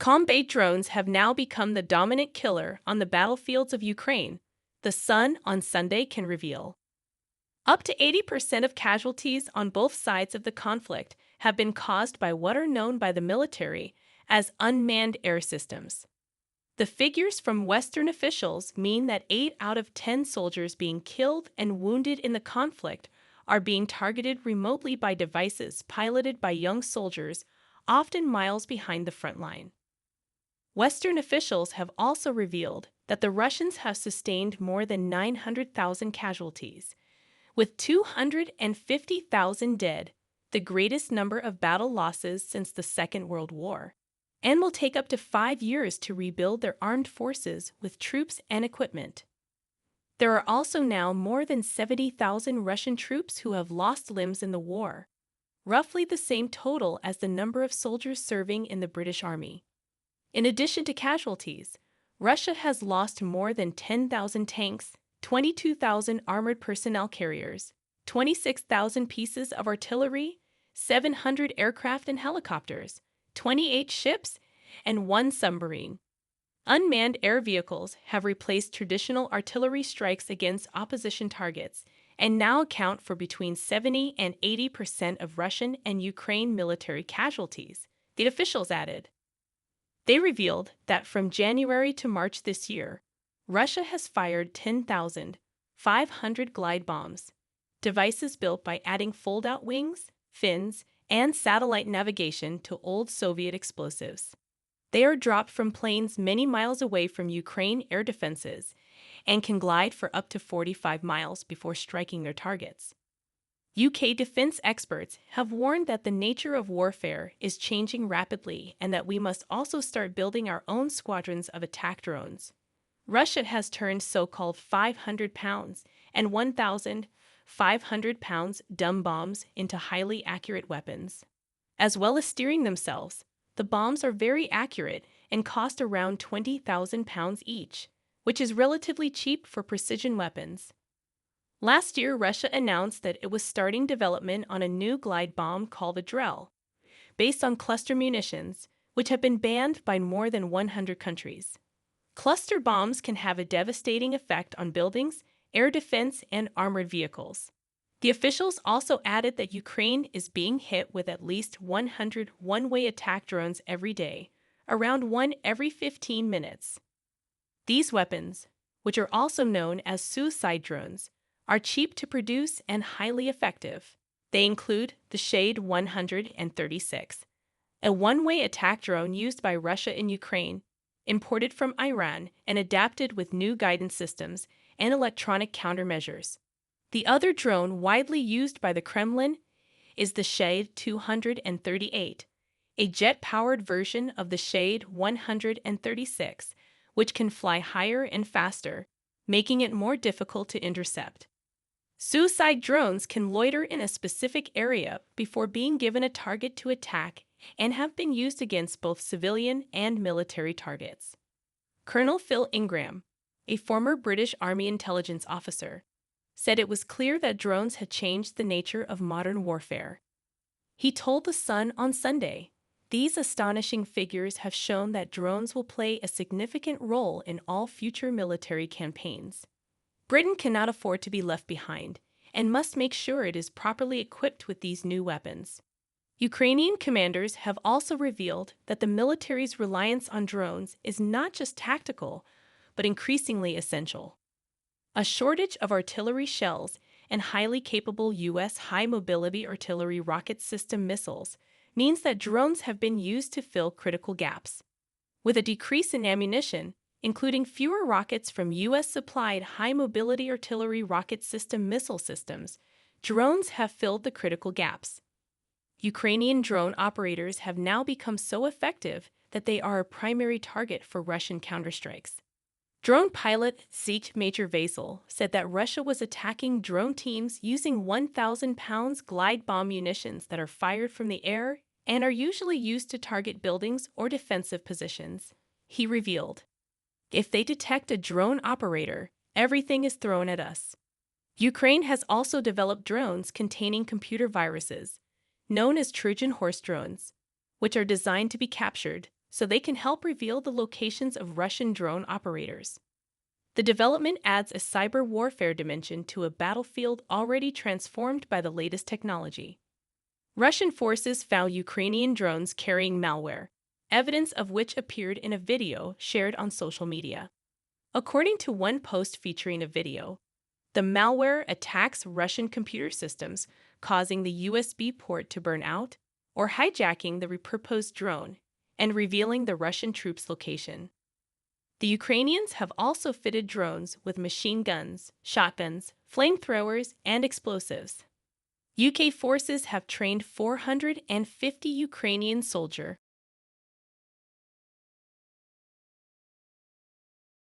Combat drones have now become the dominant killer on the battlefields of Ukraine, The Sun on Sunday can reveal. Up to 80% of casualties on both sides of the conflict have been caused by what are known by the military as unmanned air systems. The figures from Western officials mean that 8 out of 10 soldiers being killed and wounded in the conflict are being targeted remotely by devices piloted by young soldiers, often miles behind the front line. Western officials have also revealed that the Russians have sustained more than 900,000 casualties, with 250,000 dead, the greatest number of battle losses since the Second World War, and will take up to 5 years to rebuild their armed forces with troops and equipment. There are also now more than 70,000 Russian troops who have lost limbs in the war, roughly the same total as the number of soldiers serving in the British Army. In addition to casualties, Russia has lost more than 10,000 tanks, 22,000 armored personnel carriers, 26,000 pieces of artillery, 700 aircraft and helicopters, 28 ships, and 1 submarine. Unmanned air vehicles have replaced traditional artillery strikes against opposition targets and now account for between 70 and 80% of Russian and Ukraine military casualties, the officials added. They revealed that from January to March this year, Russia has fired 10,500 glide bombs, devices built by adding fold-out wings, fins, and satellite navigation to old Soviet explosives. They are dropped from planes many miles away from Ukraine air defenses and can glide for up to 45 miles before striking their targets. UK defense experts have warned that the nature of warfare is changing rapidly and that we must also start building our own squadrons of attack drones. Russia has turned so-called 500-pound and 1,500-pound dumb bombs into highly accurate weapons. As well as steering themselves, the bombs are very accurate and cost around £20,000 each, which is relatively cheap for precision weapons. Last year, Russia announced that it was starting development on a new glide bomb called the Drell, based on cluster munitions, which have been banned by more than 100 countries. Cluster bombs can have a devastating effect on buildings, air defense, and armored vehicles. The officials also added that Ukraine is being hit with at least 100 one-way attack drones every day, around 1 every 15 minutes. These weapons, which are also known as suicide drones, are cheap to produce and highly effective. They include the Shade 136, a one-way attack drone used by Russia in Ukraine, imported from Iran and adapted with new guidance systems and electronic countermeasures. The other drone widely used by the Kremlin is the Shade 238, a jet-powered version of the Shade 136, which can fly higher and faster, making it more difficult to intercept. Suicide drones can loiter in a specific area before being given a target to attack and have been used against both civilian and military targets. Colonel Phil Ingram, a former British Army intelligence officer, said it was clear that drones had changed the nature of modern warfare. He told The Sun on Sunday, "These astonishing figures have shown that drones will play a significant role in all future military campaigns. Britain cannot afford to be left behind and must make sure it is properly equipped with these new weapons." Ukrainian commanders have also revealed that the military's reliance on drones is not just tactical, but increasingly essential. A shortage of artillery shells and highly capable U.S. high-mobility artillery rocket system missiles means that drones have been used to fill critical gaps. With a decrease in ammunition, including fewer rockets from U.S.-supplied high-mobility artillery rocket system missile systems, drones have filled the critical gaps. Ukrainian drone operators have now become so effective that they are a primary target for Russian counterstrikes. Drone pilot Major Vasil said that Russia was attacking drone teams using 1,000-pound glide bomb munitions that are fired from the air and are usually used to target buildings or defensive positions. He revealed, "If they detect a drone operator, everything is thrown at us." Ukraine has also developed drones containing computer viruses, known as Trojan horse drones, which are designed to be captured, so they can help reveal the locations of Russian drone operators. The development adds a cyber warfare dimension to a battlefield already transformed by the latest technology. Russian forces found Ukrainian drones carrying malware, evidence of which appeared in a video shared on social media. According to one post featuring a video, the malware attacks Russian computer systems, causing the USB port to burn out or hijacking the repurposed drone and revealing the Russian troops' location. The Ukrainians have also fitted drones with machine guns, shotguns, flamethrowers, and explosives. UK forces have trained 450 Ukrainian soldiers